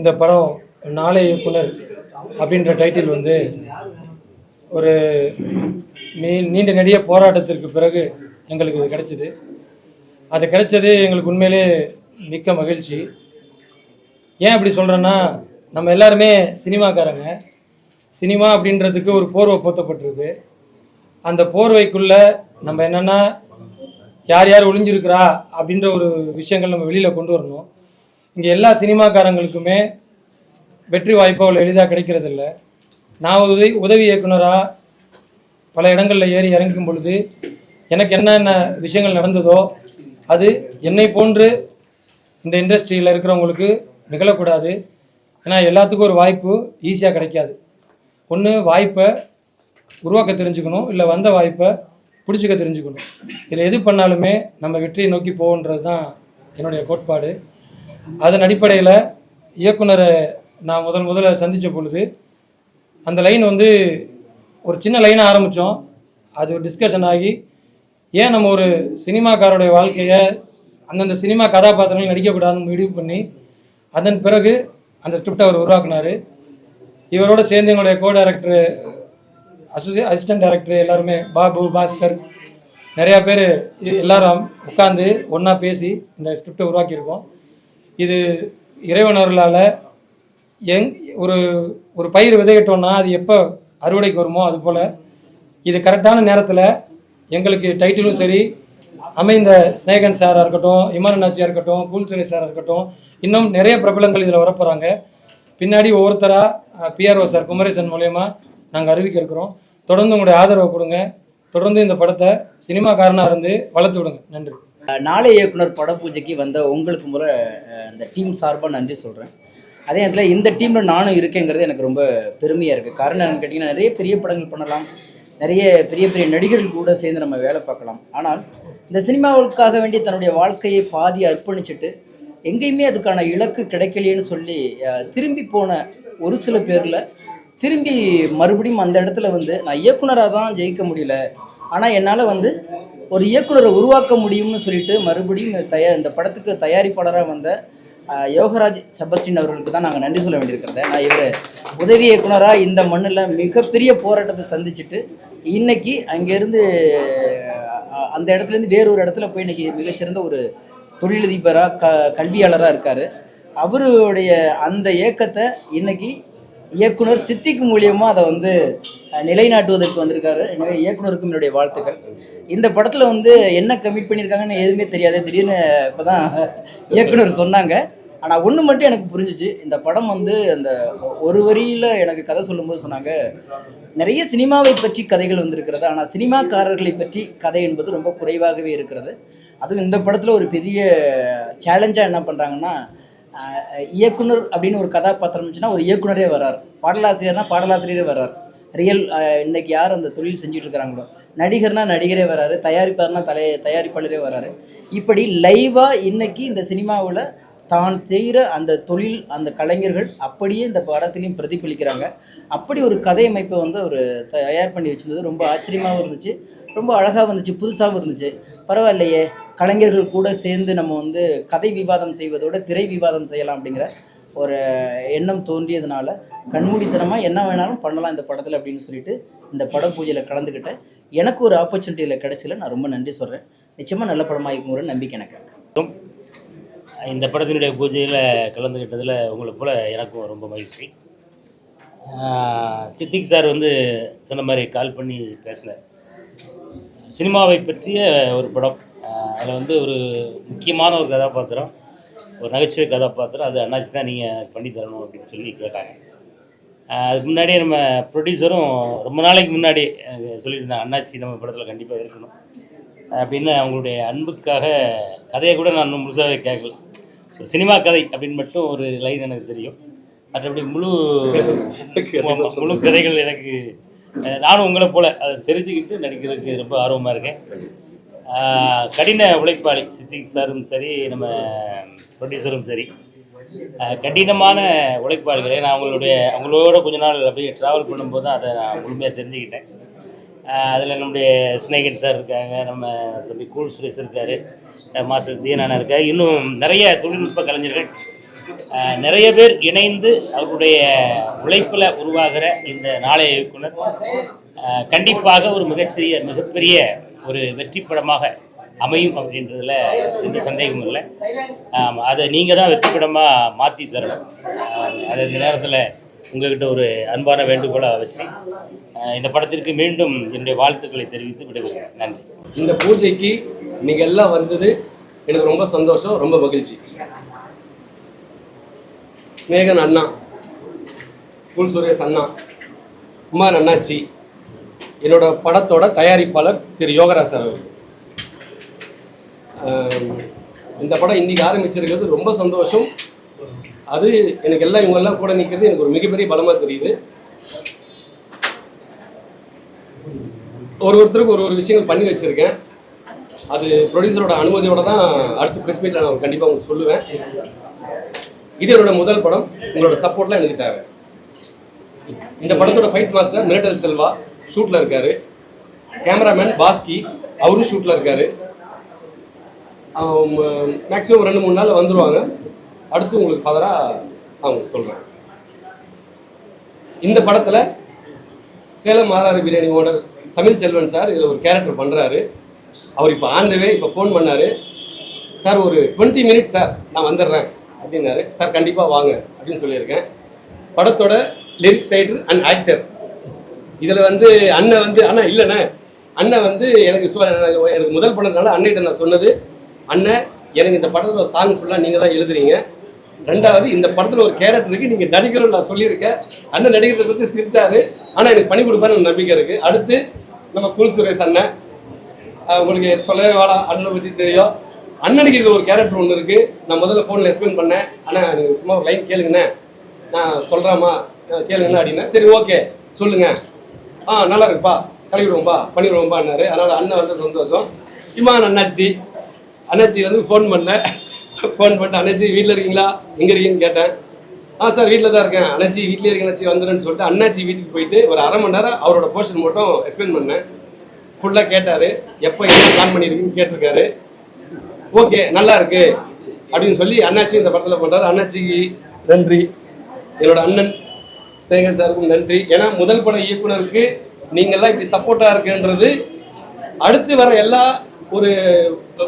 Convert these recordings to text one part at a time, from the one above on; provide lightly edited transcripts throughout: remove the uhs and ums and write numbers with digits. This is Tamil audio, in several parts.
இந்த படம் நாளை இயக்குனர் அப்படின்ற டைட்டில் வந்து ஒரு நீண்ட நெடிய போராட்டத்திற்கு பிறகு எங்களுக்கு இது கிடைச்சிது. அது கிடைச்சது எங்களுக்கு உண்மையிலே மிக்க மகிழ்ச்சி. ஏன் அப்படி சொல்கிறேன்னா, நம்ம எல்லாருமே சினிமாக்காரங்க. சினிமா அப்படின்றதுக்கு ஒரு போர்வை போத்தப்பட்டிருக்கு. அந்த போர்வைக்குள்ளே நம்ம என்னென்னா யார் யார் ஒளிஞ்சிருக்கிறா அப்படின்ற ஒரு விஷயங்கள் நம்ம வெளியில் கொண்டு வரணும். இங்கே எல்லா சினிமாக்காரங்களுக்குமே வெற்றி வாய்ப்பு அவ்வளோ எளிதாக கிடைக்கிறதில்ல. நான் உதவி இயக்குனராக பல இடங்களில் ஏறி இறங்கும் பொழுது எனக்கு என்னென்ன விஷயங்கள் நடந்ததோ அது என்னை போன்று இந்த இண்டஸ்ட்ரியில் இருக்கிறவங்களுக்கு நிகழக்கூடாது. ஏன்னா எல்லாத்துக்கும் ஒரு வாய்ப்பு ஈஸியாக கிடைக்காது. ஒன்று வாய்ப்பை உருவாக்க தெரிஞ்சுக்கணும், இல்லை வந்த வாய்ப்பை பிடிச்சிக்க தெரிஞ்சுக்கணும். இதில் எது பண்ணாலுமே நம்ம வெற்றியை நோக்கி போகன்றது தான் என்னுடைய கோட்பாடு. அதன் அடிப்படையில் இயக்குனரை நான் முதல்ல சந்தித்த பொழுது அந்த லைன் வந்து ஒரு சின்ன லைனாக ஆரம்பித்தோம். அது ஒரு டிஸ்கஷன் ஆகி ஏன் நம்ம ஒரு சினிமாக்காரோடைய வாழ்க்கையை அந்தந்த சினிமா கதாபாத்திரங்கள் நடிக்கக்கூடாதுன்னு முடிவு பண்ணி அதன் பிறகு அந்த ஸ்கிரிப்டை அவர் உருவாக்குனார். இவரோட சேர்ந்து எங்களுடைய கோ டைரக்டரு, அசிஸ்டன்ட் டைரக்டரு எல்லாருமே, பாபு, பாஸ்கர், நிறையா பேர் எல்லாரும் உட்காந்து ஒன்றா பேசி இந்த ஸ்கிரிப்டை உருவாக்கியிருக்கோம். இது இறைவனர்களால் ஒரு ஒரு பயிர் விதையிட்டோன்னா அது எப்போ அறுவடைக்கு வருமோ அதுபோல் இது கரெக்டான நேரத்தில் எங்களுக்கு டைட்டிலும் சரி, அமைந்த ஸ்நேகன் சாராக இருக்கட்டும், இமான் நாச்சியாக இருக்கட்டும், கூல்சரி சாராக இருக்கட்டும், இன்னும் நிறைய பிரபலங்கள் இதில் வரப்போகிறாங்க. பின்னாடி ஒவ்வொருத்தராக பிஆர்ஓ சார் குமரேசன் மூலயமா நாங்கள் அறிவிக்க இருக்கிறோம். தொடர்ந்து உங்களுடைய ஆதரவை கொடுங்க. தொடர்ந்து இந்த படத்தை சினிமாக்காரனாக இருந்து வளர்த்து விடுங்க. நன்றி. நாளை இயக்குனர் பட பூஜைக்கு வந்த உங்களுக்கு முறை இந்த டீம் சார்பாக நன்றி சொல்கிறேன். அதே நேரத்தில் இந்த டீமில் நானும் இருக்கேங்கிறது எனக்கு ரொம்ப பெருமையாக இருக்குது. காரணம் என்னென்னு கேட்டிங்கன்னா, நிறைய பெரிய படங்கள் பண்ணலாம், நிறைய பெரிய பெரிய நடிகர்கள் கூட சேர்ந்து நம்ம வேலை பார்க்கலாம். ஆனால் இந்த சினிமாவுக்காக வேண்டி தன்னுடைய வாழ்க்கையை பாதி அர்ப்பணிச்சுட்டு எங்கேயுமே அதுக்கான இலக்கு கிடைக்கலையேன்னு சொல்லி திரும்பி போன ஒரு சில பேரில் திரும்பி மறுபடியும் அந்த இடத்துல வந்து நான் இயக்குனராக தான் ஜெயிக்க முடியல, ஆனால் என்னால் வந்து ஒரு இயக்குனரை உருவாக்க முடியும்னு சொல்லிட்டு மறுபடியும் இந்த படத்துக்கு தயாரிப்பாளராக வந்த யோகராஜ் செபஸ்டின் அவர்களுக்கு தான் நாங்கள் நன்றி சொல்ல வேண்டியிருக்கிறத. நான் இவர் உதவி இயக்குனராக இந்த மண்ணில் மிகப்பெரிய போராட்டத்தை சந்திச்சுட்டு இன்றைக்கி அங்கேருந்து அந்த இடத்துலேருந்து வேறொரு இடத்துல போய் இன்றைக்கி மிகச்சிறந்த ஒரு தொழிலதிபராக கல்வியாளராக இருக்கார். அவருடைய அந்த இயக்கத்தை இன்றைக்கி இயக்குனர் சித்திக் மூலியமாக அதை வந்து நிலைநாட்டுவதற்கு வந்திருக்காரு. எனவே இயக்குனருக்கும் என்னுடைய வாழ்த்துக்கள். இந்த படத்தில் வந்து என்ன கமிட் பண்ணியிருக்காங்கன்னு எதுவுமே தெரியாது. திடீர்னு இப்போ தான் இயக்குனர் சொன்னாங்க. ஆனால் ஒன்று மட்டும் எனக்கு புரிஞ்சிச்சு. இந்த படம் வந்து அந்த ஒரு வரியில் எனக்கு கதை சொல்லும்போது சொன்னாங்க, நிறைய சினிமாவை பற்றி கதைகள் வந்திருக்கிறது, ஆனால் சினிமாக்காரர்களை பற்றி கதை என்பது ரொம்ப குறைவாகவே இருக்கிறது. அதுவும் இந்த படத்தில் ஒரு பெரிய சேலஞ்சாக என்ன பண்ணுறாங்கன்னா, இயக்குனர் அப்படின்னு ஒரு கதாபாத்திரம் இருந்துச்சுன்னா ஒரு இயக்குனரே வர்றார், பாடலாசிரியர்னா பாடலாசிரியரே வர்றார், ரியல் இன்றைக்கி யார் அந்த தொழில் செஞ்சுட்டு இருக்கிறாங்களோ, நடிகர்னால் நடிகரே வராரு, தயாரிப்பார்னா தயாரிப்பாளரே வராரு. இப்படி லைவாக இன்றைக்கி இந்த சினிமாவில் தான் செய்கிற அந்த தொழில், அந்த கலைஞர்கள் அப்படியே இந்த படத்துலையும் பிரதிபலிக்கிறாங்க. அப்படி ஒரு கதை அமைப்பை வந்து அவர் தயார் பண்ணி வச்சுருந்தது ரொம்ப ஆச்சரியமாகவும் இருந்துச்சு, ரொம்ப அழகாக வந்துச்சு, புதுசாகவும் இருந்துச்சு. பரவாயில்லையே, கலைஞர்கள் கூட சேர்ந்து நம்ம வந்து கதை விவாதம் செய்வதோட திரை விவாதம் செய்யலாம் அப்படிங்கிற ஒரு எண்ணம் தோன்றியதுனால கண்மூடித்தனமாக என்ன வேணாலும் பண்ணலாம் இந்த படத்தில் அப்படின்னு சொல்லிட்டு இந்த பட பூஜையில் கலந்துக்கிட்டேன். எனக்கு ஒரு ஆப்பர்ச்சுனிட்டியில் கிடைச்சல நான் ரொம்ப நன்றி சொல்கிறேன். நிச்சயமாக நல்ல படமாக இருக்குங்கிற நம்பிக்கை எனக்கு இருக்குது. இந்த படத்தினுடைய பூஜையில் கலந்துக்கிட்டதில் உங்களை போல் எனக்கும் ரொம்ப மகிழ்ச்சி. சித்திக் சார் வந்து சொன்ன மாதிரி கால் பண்ணி பேசினார். சினிமாவை பற்றிய ஒரு படம், அதில் வந்து ஒரு முக்கியமான ஒரு கதாபாத்திரம், ஒரு நகைச்சுவை கதாபாத்திரம், அது அண்ணாச்சி தான் நீங்கள் பண்ணி தரணும் அப்படின்னு சொல்லி கேட்டாங்க. அதுக்கு முன்னாடியே நம்ம ப்ரொடியூசரும் ரொம்ப நாளைக்கு முன்னாடி சொல்லியிருந்தாங்க, அண்ணாச்சி நம்ம படத்தில் கண்டிப்பாக இருக்கணும் அப்படின்னு. அவங்களுடைய அன்புக்காக கதையை கூட நான் இன்னும் முழுசாகவே கேட்கல. ஒரு சினிமா கதை அப்படின்னு மட்டும் ஒரு லைன் எனக்கு தெரியும். மற்றபடி முழு கதைகள் எனக்கு, நானும் உங்களை போல் அதை தெரிஞ்சுக்கிட்டு நடிக்கிறதுக்கு ரொம்ப ஆர்வமாக இருக்கேன். கடின உழைப்பாளி சித்திக் சாரும் சரி, நம்ம ப்ரொடியூசரும் சரி, கடினமான உழைப்பாளிகளே. நான் அவங்களோட கொஞ்ச நாள் அப்படியே ட்ராவல் பண்ணும்போது தான் அதை நான் முழுமையாக தெரிஞ்சுக்கிட்டேன். அதில் நம்முடைய ஸ்நேகன் சார் இருக்காங்க, நம்ம தம்பி கூல் சுரேஷ் இருக்கார், மாஸ்டர் தீனானா இருக்கார், இன்னும் நிறைய தொழில்நுட்ப கலைஞர்கள் நிறைய பேர் இணைந்து அவருடைய உழைப்பில் உருவாகிற இந்த நாளைய இயக்குனர் கண்டிப்பாக ஒரு மிகப்பெரிய ஒரு வெற்றி படமாக அமையும் அப்படின்றதுல எந்த சந்தேகமும் இல்லை. அதை நீங்கள் தான் வெற்றி படமாக மாற்றி தரணும். அது இந்த நேரத்தில் உங்கள்கிட்ட ஒரு அன்பான வேண்டுகோளாக வச்சு இந்த படத்திற்கு மீண்டும் என்னுடைய வாழ்த்துக்களை தெரிவித்து விடுகிறேன். நன்றி. இந்த பூஜைக்கு நீங்கள் எல்லாம் வந்தது எனக்கு ரொம்ப சந்தோஷம், ரொம்ப மகிழ்ச்சி. ஸ்நேகன் அண்ணா, கூல் சுரேஷ் அண்ணா, குமார் அண்ணாச்சி, என்னோட படத்தோட தயாரிப்பாளர் திரு யோகராஜ் சார் அவர். இந்த படம் இன்னைக்கு ஆரம்பிச்சிருக்கிறது ரொம்ப சந்தோஷம். அது எனக்கு எல்லாம் இவங்கெல்லாம் கூட நிற்கிறது எனக்கு ஒரு மிகப்பெரிய பலமாக தெரியுது. ஒருத்தருக்கு ஒரு விஷயங்கள் பண்ணி வச்சுருக்கேன். அது ப்ரொடியூசரோட அனுமதியோட தான் அடுத்த ப்ரெஸ் மீட்டில் நான் கண்டிப்பாக உங்களுக்கு சொல்லுவேன். இது என்னோட முதல் படம். உங்களோட சப்போர்ட்லாம் எனக்கு தேவை. இந்த படத்தோட ஃபைட் மாஸ்டர் மிரட்டல் செல்வா ஷூட்டில் இருக்காரு. கேமராமேன் பாஸ்கி அவரும் ஷூட்டில் இருக்காரு. மேக்ஸிமம் 2-3 நாளில் வந்துடுவாங்க. அடுத்து உங்களுக்கு ஃபர்தராக அவங்க சொல்கிறேன். இந்த படத்தில் சேலம் மாறாறு பிரியாணி ஓனர் தமிழ் செல்வன் சார் இதில் ஒரு கேரக்டர் பண்ணுறாரு. அவர் இப்போ ஆண்டவே இப்போ ஃபோன் பண்ணார். சார் ஒரு 20 மினிட்ஸ் சார் நான் வந்துடுறேன் அப்படின்னாரு. சார் கண்டிப்பாக வாங்க அப்படின்னு சொல்லியிருக்கேன். படத்தோட லிரிக்ஸ் ரைட்டர் அண்ட் ஆக்டர் இதில் அண்ணன் இல்லைண்ணே, அண்ணன் எனக்கு முதல் படத்தினால அண்ணன்கிட்ட நான் சொன்னது, அண்ணன் எனக்கு இந்த படத்தில் சாங் ஃபுல்லாக நீங்கள் தான் எழுதுறீங்க. ரெண்டாவது இந்த படத்தில் ஒரு கேரக்டருக்கு நீங்கள் நடிகரும் நான் சொல்லியிருக்கேன். அண்ணன் நடிக்கிறத பற்றி சிரிச்சாரு. ஆனால் எனக்கு பண்ணி கொடுப்பாருன்னு நம்பிக்கை இருக்குது. அடுத்து நம்ம கூல் சுரேஷ் அண்ணன், உங்களுக்கு சொல்லவே வேணாம், அண்ணனை பற்றி தெரியும். அண்ணனுக்கு இது ஒரு கேரக்டர் ஒன்று இருக்குது. நான் முதல்ல ஃபோனில் எக்ஸ்பிளைன் பண்ணேன். ஆனால் நீங்கள் சும்மா ஒரு லைன் கேளுங்கண்ணே, நான் சொல்கிறாமா கேளுங்கண்ணா அப்படின்னா சரி ஓகே சொல்லுங்கள், நல்லா இருக்குப்பா, கலக்கிடுவோம்பா, பண்ணிவிடுவோம்பான்னாரு. அதனால் அண்ணன் சந்தோஷம். இமான் அண்ணாச்சி ஃபோன் பண்ணிட்டு அண்ணாச்சி வீட்டில் இருக்கீங்களா, எங்கே இருக்கீங்கன்னு கேட்டேன். சார் வீட்டில் தான் இருக்கேன். அண்ணாச்சி வீட்டிலே இருக்கேன் அண்ணாச்சி வந்துடுன்னு சொல்லிட்டு அண்ணாச்சி வீட்டுக்கு போயிட்டு ஒரு 1/2 மணி நேரம் அவரோட போர்ஷன் மட்டும் எக்ஸ்பிளைன் பண்ணேன். ஃபுல்லாக கேட்டார். எப்போ என்ன பிளான் பண்ணியிருக்கீங்கன்னு கேட்டிருக்காரு. ஓகே நல்லா இருக்கு அப்படின்னு சொல்லி அண்ணாச்சி இந்த படத்தில் பண்ணுறாரு. அண்ணாச்சிக்கு நன்றி. என்னோட அண்ணன் ஸ்நேகன் சாருக்கும் நன்றி. ஏன்னா முதல் பட இயக்குனருக்கு நீங்கள்லாம் இப்படி சப்போர்ட்டாக இருக்குன்றது அடுத்து வர எல்லா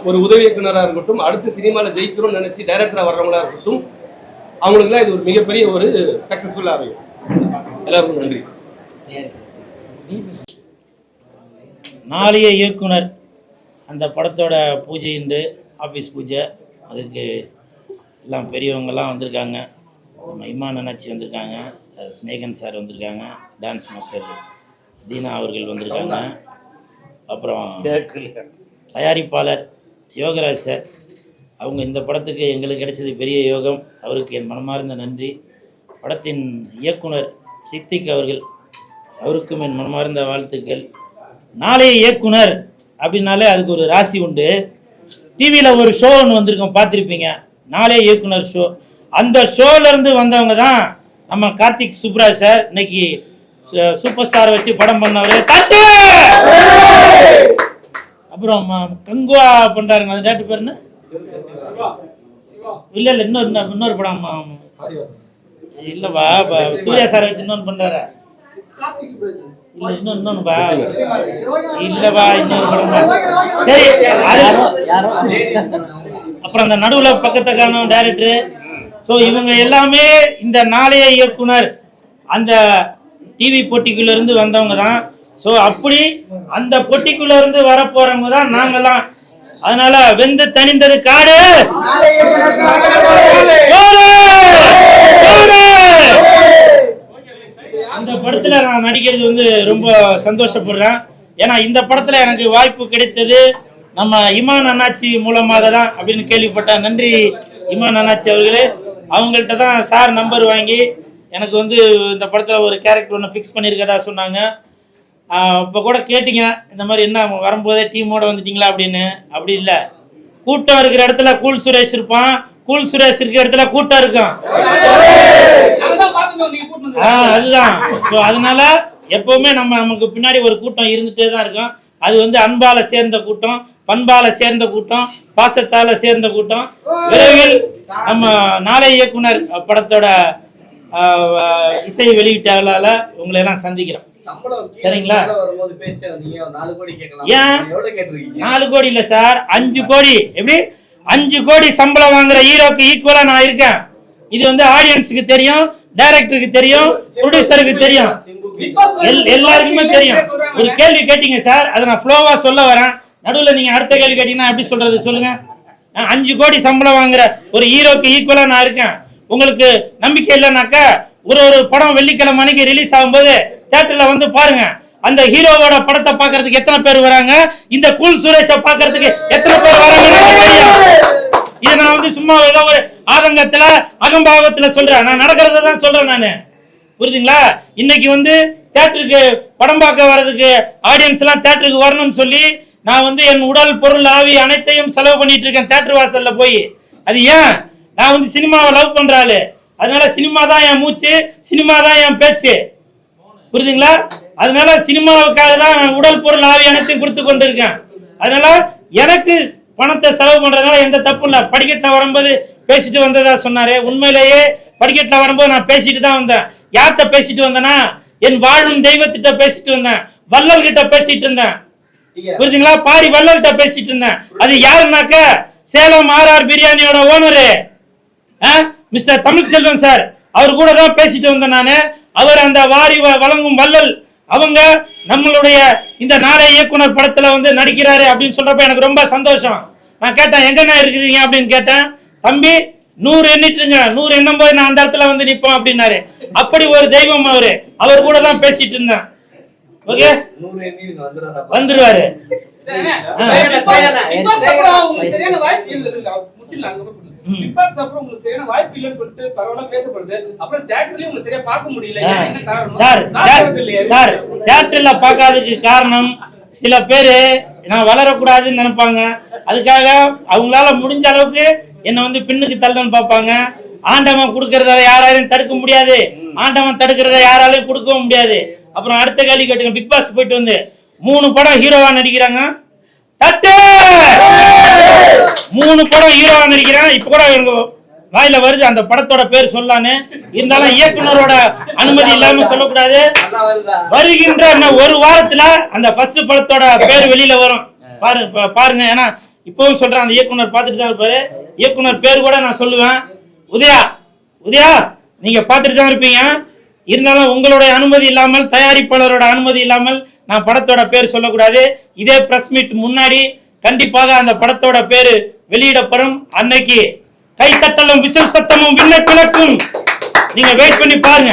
ஒரு உதவி இயக்குனராக இருக்கட்டும், அடுத்து சினிமாவில் ஜெயிக்கணும்னு நினச்சி டைரக்டராக வர்றவங்களா இருக்கட்டும், அவங்களுக்குலாம் இது ஒரு மிகப்பெரிய ஒரு சக்ஸஸ்ஃபுல்லாக அமையும். எல்லாருக்கும் நன்றி. நாளைய இயக்குனர் அந்த படத்தோட பூஜை இன்று ஆஃபீஸ் பூஜை. அதுக்கு எல்லாம் பெரியவங்கெல்லாம் வந்திருக்காங்க. நம்ம இமான் அண்ணாச்சி வந்திருக்காங்க, ஸ்நேகன் சார் வந்திருக்காங்க, டான்ஸ் மாஸ்டர் தீனா அவர்கள் வந்திருக்காங்க, அப்புறம் தயாரிப்பாளர் யோகராஜ் சார். அவங்க இந்த படத்துக்கு எங்களுக்கு கிடைச்சது பெரிய யோகம். அவருக்கு என் மனமார்ந்த நன்றி. படத்தின் இயக்குனர் சித்திக் அவருக்கும் என் மனமார்ந்த வாழ்த்துக்கள். நாளைய இயக்குனர் அப்படின்னாலே அதுக்கு ஒரு ராசி உண்டு. டிவியில் ஒரு ஷோ ஒன்று வந்திருக்கோம், பார்த்துருப்பீங்க, நாளைய இயக்குனர் ஷோ. அந்த ஷோலேருந்து வந்தவங்க தான் நம்ம கார்த்திக் சுப்ராஜ் சார். இன்னைக்கு சூப்பர் ஸ்டாரை வச்சு படம் பண்ணவர். அப்புறம் கங்குவா பண்ணுறாருங்க, அந்த டேட்டு பேர் என்ன? இல்லை இன்னொரு படம் இல்லைப்பா, சூர்யா சாரை வச்சு இன்னொன்று பண்ணுறாரு. இல்லை இன்னொன்னுப்பா இல்லைப்பா, இன்னொரு படம். சரி, அப்புறம் அந்த நடுவில் பக்கத்துக்கான டைரக்டரு. ஸோ இவங்க எல்லாமே இந்த நாளைய இயக்குனர் அந்த டிவி போட்டிக்குள்ளேருந்து வந்தவங்க தான். ஸோ அப்படி அந்த பொட்டிக்குள்ளேருந்து வரப்போறவங்க தான் நாங்கெல்லாம். அதனால வெந்து தணிந்தது காடு. அந்த படத்தில் நான் நடிக்கிறது ரொம்ப சந்தோஷப்படுறேன். ஏன்னா இந்த படத்தில் எனக்கு வாய்ப்பு கிடைத்தது நம்ம இமான் அண்ணாச்சி மூலமாக தான் அப்படின்னு கேள்விப்பட்டேன். நன்றி இமான் அண்ணாச்சி அவர்களே. அவங்கள்ட்ட தான் சார் நம்பர் வாங்கி எனக்கு இந்த படத்தில் ஒரு கேரக்டர் ஒன்று ஃபிக்ஸ் பண்ணியிருக்கதா சொன்னாங்க. இப்போ கூட கேட்டிங்க, இந்த மாதிரி என்ன வரும்போதே டீமோட வந்துட்டீங்களா அப்படின்னு. அப்படி இல்லை, கூட்டம் இருக்கிற இடத்துல கூல் சுரேஷ் இருப்பான், கூல் சுரேஷ் இருக்கிற இடத்துல கூட்டம் இருக்கும். அதுதான். ஸோ அதனால எப்பவுமே நமக்கு பின்னாடி ஒரு கூட்டம் இருந்துகிட்டே தான் இருக்கும். அது அன்பால சேர்ந்த கூட்டம், பண்பால சேர்ந்த கூட்டம், பாசத்தால சேர்ந்த கூட்டம். விரைவில் நம்ம நாளை இயக்குனர் படத்தோட இசை வெளியீட்டாளர்ல உங்களை எல்லாம் சந்திக்கிறோம். சரிங்களா? ஏன் 4 கோடி இல்ல சார், 5 கோடி. எப்படி 5 கோடி சம்பளம் வாங்குற ஹீரோக்கு ஈக்குவலா நான் இருக்கேன். இது வந்து ஆடியன்ஸுக்கு தெரியும், டைரக்டருக்கு தெரியும், ப்ரொடியூசருக்கு தெரியும், எல்லாருக்குமே தெரியும். ஒரு கேள்வி கேட்டீங்க சார், அதை நான் ஃப்ளோவா சொல்ல வரேன். நடுவில் நீங்க அடுத்த கேள்வி கேட்டீங்கன்னா எப்படி சொல்றது சொல்லுங்க. 5 கோடி சம்பளம் வாங்குற ஒரு ஹீரோக்கு ஈக்குவலா நான் இருக்கேன். உங்களுக்கு நம்பிக்கை இல்லைனாக்கா ஒரு படம் வெள்ளிக்கிழமை அன்னைக்கு ரிலீஸ் ஆகும்போது தியேட்டர்ல வந்து பாருங்க. அந்த ஹீரோவோட படத்தை பார்க்கறதுக்கு எத்தனை பேர் வராங்க, இந்த கூல் சுரேஷை பார்க்கறதுக்கு எத்தனை பேர் வராங்க. இதை நான் வந்து சும்மா ஏதோ ஒரு ஆதங்கத்துல அகம்பாவத்துல சொல்றேன், நான் நடக்கிறதான் சொல்றேன் நானு. புரியுதுங்களா? இன்னைக்கு வந்து தியேட்டருக்கு படம் பார்க்க வர்றதுக்கு ஆடியன்ஸ் எல்லாம் தியேட்டருக்கு வரணும்னு சொல்லி நான் வந்து என் உடல் பொருள் ஆவி அனைத்தையும் செலவு பண்ணிட்டு இருக்கேன் தியேட்டர் வாசல்ல போய். அது ஏன்? நான் வந்து சினிமாவை லவ் பண்றாளு, அதனால சினிமா தான் என் மூச்சு, சினிமா தான் என் பேச்சு. புரியுதுங்களா? அதனால சினிமாவுக்காக தான் நான் உடல் பொருள் ஆவி அனைத்தையும் கொடுத்து கொண்டு இருக்கேன். அதனால எனக்கு பணத்தை செலவு பண்றதுனால எந்த தப்பு இல்லை. படிக்கட்டுல வரும்போது பேசிட்டு வந்ததா சொன்னாரு. உண்மையிலேயே படிக்கட்டுல வரும்போது நான் பேசிட்டு தான் வந்தேன். யார்கிட்ட பேசிட்டு வந்தேன்னா என் வாழும் தெய்வத்திட்ட பேசிட்டு வந்தேன், வள்ளல் கிட்ட பேசிட்டு இருந்தேன். புரியுதுங்களா? பாரி வள்ளல் கிட்ட பேசிட்டு இருந்தேன். அது யாருன்னாக்க சேலம் ஆர்ஆர் பிரியாணியோட ஓனரு மிஸ்டர் தமிழ்ச்செல்வன் சார், அவர் கூட தான் பேசிட்டு வந்தேன் நானு. அவர் அந்த வாரி வழங்கும் வள்ளல் அவங்க நம்மளுடைய இந்த நாளை இயக்குனர் படத்துல வந்து நடிக்கிறாரு அப்படின்னு சொல்றப்ப எனக்கு ரொம்ப சந்தோஷம். நான் கேட்டேன், எங்கண்ணா இருக்கிறீங்க அப்படின்னு கேட்டேன். தம்பி 100 எண்ணிட்டுருங்க, 100 எண்ணும் போது நான் அந்த இடத்துல வந்து நிற்போம் அப்படின்னாரு. அப்படி ஒரு தெய்வம் அவரு. அவர் கூட தான் பேசிட்டு இருந்தேன். ஓகே, வந்துருவாரு. சார் தியேட்டர்ல பார்க்காததுக்கு காரணம் சில பேரு நான் வளரக்கூடாதுன்னு நினைப்பாங்க. அதுக்காக அவங்களால முடிஞ்ச அளவுக்கு என்ன வந்து பின்னுக்கு தள்ளன்னு பார்ப்பாங்க. ஆண்டவன் கொடுக்கறத யாராலையும் தடுக்க முடியாது, ஆண்டவன் தடுக்கிறத யாராலையும் கொடுக்கவும் முடியாது. அப்புறம் அடுத்த கேள்வி கேட்டுங்க. பிக் பாஸ் போயிட்டு வந்து 3 படம் ஹீரோவா நடிக்கிறாங்க. தட்டு 3 படம் ஹீரோவா நடிக்கிறேன். இப்ப கூட வாயில வருது அந்த படத்தோட பேர் சொல்லான்னு. இருந்தாலும் இயக்குனரோட அனுமதி இல்லாம சொல்லக்கூடாது. வருகின்ற ஒரு வாரத்துல அந்த ஃபர்ஸ்ட் படத்தோட பேர் வெளியில வரும். பாருங்க. ஏன்னா இப்பவும் சொல்றேன், அந்த இயக்குனர் பார்த்துட்டு தான் இருப்பாரு. இயக்குனர் பேர் கூட நான் சொல்லுவேன், உதயா. உதயா நீங்க பார்த்துட்டு தான் இருப்பீங்க. இருந்தாலும் உங்களுடைய அனுமதி இல்லாமல், தயாரிப்பாளரோட அனுமதி இல்லாமல் நான் படத்தோட பேர் சொல்லக்கூடாது. இதே பிரஸ் மீட் முன்னாடி கண்டிப்பாக அந்த படத்தோட பேரு வெளியிடப்படும். அன்னைக்கு கைத்தட்டலும் விசில் சத்தமும் விண்ண கிழக்கும். நீங்க வெயிட் பண்ணி பாருங்க.